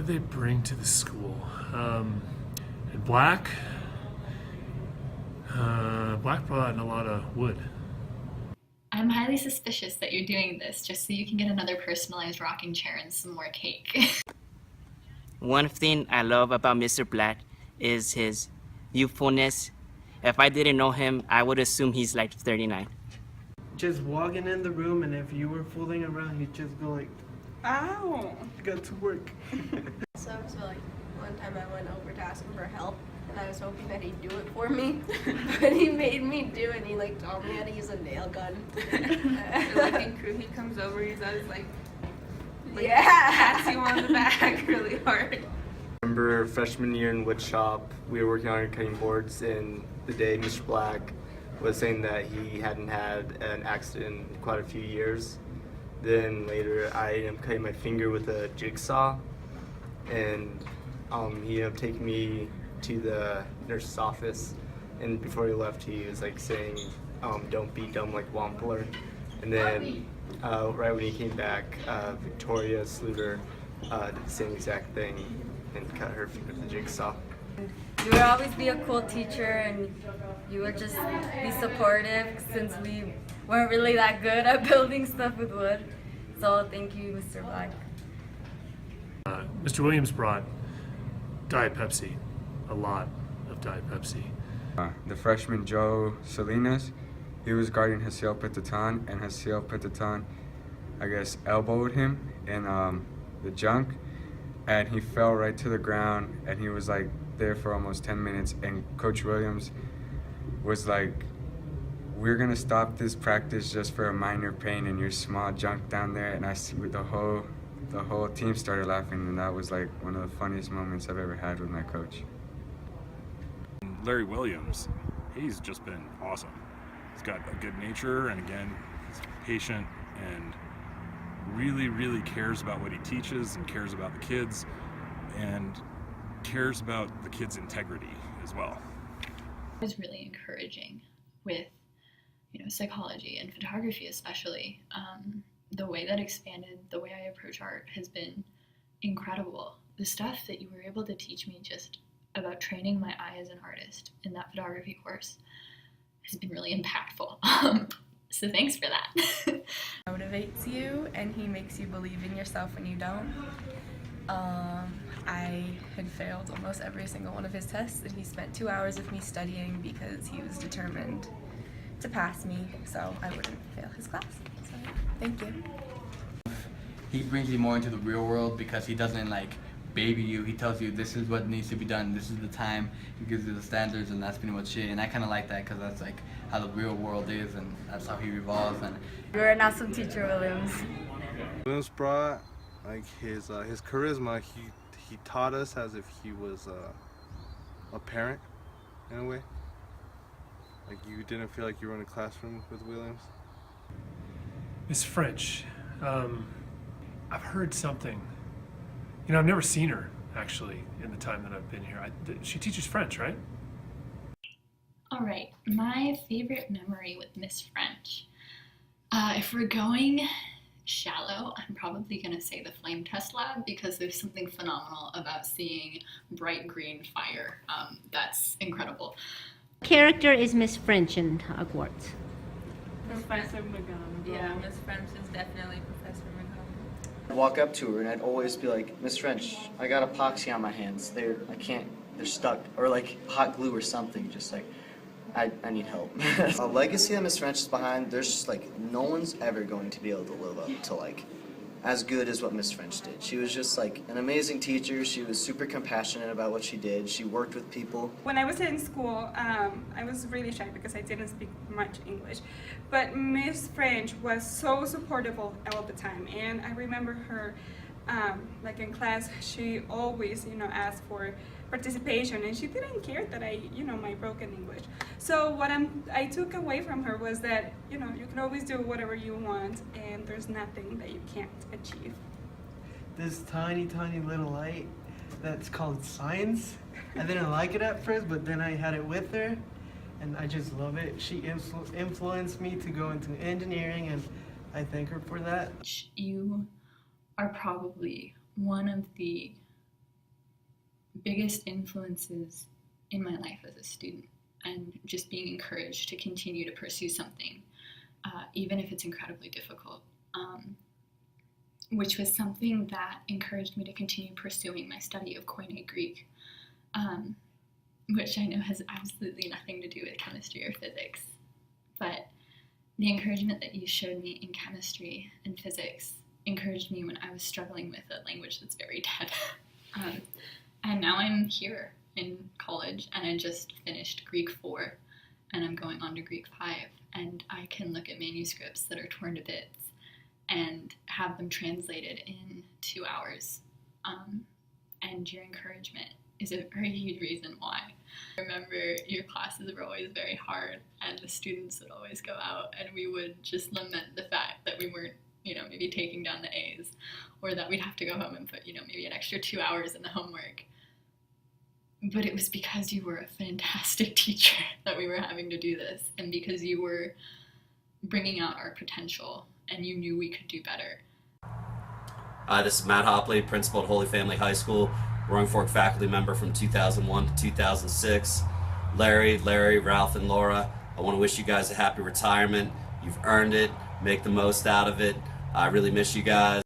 did they bring to the school? And Black brought in a lot of wood. I'm highly suspicious that you're doing this just so you can get another personalized rocking chair and some more cake. One thing I love about Mr. Black is his youthfulness. If I didn't know him, I would assume he's like 39. Just walking in the room, and if you were fooling around, he'd just go like, "Ow, got to work." So like one time I went over to ask him for help, and I was hoping that he'd do it for me, but he made me do it. And he like taught me how to use a nail gun. Like in crew, he comes over, he's always like Yeah, pats you on the back really hard. I remember freshman year in wood shop, we were working on cutting boards, and the day Mr. Black was saying that he hadn't had an accident in quite a few years. Then later I ended up cutting my finger with a jigsaw, and he ended up taking me to the nurse's office, and before he left he was like saying, "Don't be dumb like Wampler." And then right when he came back, Victoria Sluter did the same exact thing and cut her finger with a jigsaw. You would always be a cool teacher, and you would just be supportive since we weren't really that good at building stuff with wood. So thank you, Mr. Black. Mr. Williams brought Diet Pepsi, a lot of Diet Pepsi. The freshman Joe Salinas, he was guarding Hasiel Pitaton, and Hasiel Pitaton, I guess, elbowed him in the junk, and he fell right to the ground, and he was like there for almost 10 minutes, and Coach Williams was like, "We're gonna stop this practice just for a minor pain in your small junk down there," and I see the whole team started laughing, and that was like one of the funniest moments I've ever had with my coach. Larry Williams, he's just been awesome. He's got a good nature, and again, he's patient and really, really cares about what he teaches and cares about the kids and cares about the kids' integrity as well. It was really encouraging with, psychology and photography especially. The way that expanded the way I approach art has been incredible. The stuff that you were able to teach me just about training my eye as an artist in that photography course has been really impactful. So thanks for that. Motivates you, and he makes you believe in yourself when you don't. I had failed almost every single one of his tests, and he spent 2 hours with me studying because he was determined to pass me so I wouldn't fail his class. So thank you. He brings you more into the real world because he doesn't like baby you. He tells you this is what needs to be done, this is the time. He gives you the standards, and that's pretty much it. And I kind of like that because that's like how the real world is, and that's how he revolves. And You're an awesome teacher, Williams. Williams brought like his charisma. He taught us as if he was a parent in a way. Like you didn't feel like you were in a classroom with Williams. Miss French, I've heard something. I've never seen her actually in the time that I've been here. She teaches French, right? All right, my favorite memory with Miss French. If we're going shallow, I'm probably gonna say the flame test lab because there's something phenomenal about seeing bright green fire. That's incredible. Character is Miss French in Hogwarts. Professor McGonagall. Yeah, Miss French is definitely Professor McGonagall. I'd walk up to her and I'd always be like, "Miss French, I got epoxy on my hands. They're stuck." Or like hot glue or something, just like, I need help. A legacy that Miss French is behind, there's just like, no one's ever going to be able to live up to like, as good as what Miss French did. She was just like an amazing teacher. She was super compassionate about what she did. She worked with people. When I was in school, I was really shy because I didn't speak much English. But Miss French was so supportive all the time. And I remember her, like in class, she always, asked for participation, and she didn't care that I, my broken English. So what I took away from her was that, you can always do whatever you want, and there's nothing that you can't achieve. This tiny, tiny little light that's called science. I didn't like it at first, but then I had it with her, and I just love it. She influenced me to go into engineering, and I thank her for that. You are probably one of the biggest influences in my life as a student, and just being encouraged to continue to pursue something, even if it's incredibly difficult, which was something that encouraged me to continue pursuing my study of Koine Greek, which I know has absolutely nothing to do with chemistry or physics. But the encouragement that you showed me in chemistry and physics encouraged me when I was struggling with a language that's very dead. And now I'm here in college, and I just finished Greek 4, and I'm going on to Greek 5, and I can look at manuscripts that are torn to bits and have them translated in 2 hours. And your encouragement is a very huge reason why. I remember your classes were always very hard, and the students would always go out, and we would just lament the fact that we weren't, maybe taking down the A's, or that we'd have to go home and put, maybe an extra 2 hours in the homework. But it was because you were a fantastic teacher that we were having to do this, and because you were bringing out our potential, and you knew we could do better. This is Matt Hopley, principal at Holy Family High School, Roaring Fork faculty member from 2001 to 2006. Larry, Ralph, and Laura, I want to wish you guys a happy retirement. You've earned it. Make the most out of it. I really miss you guys.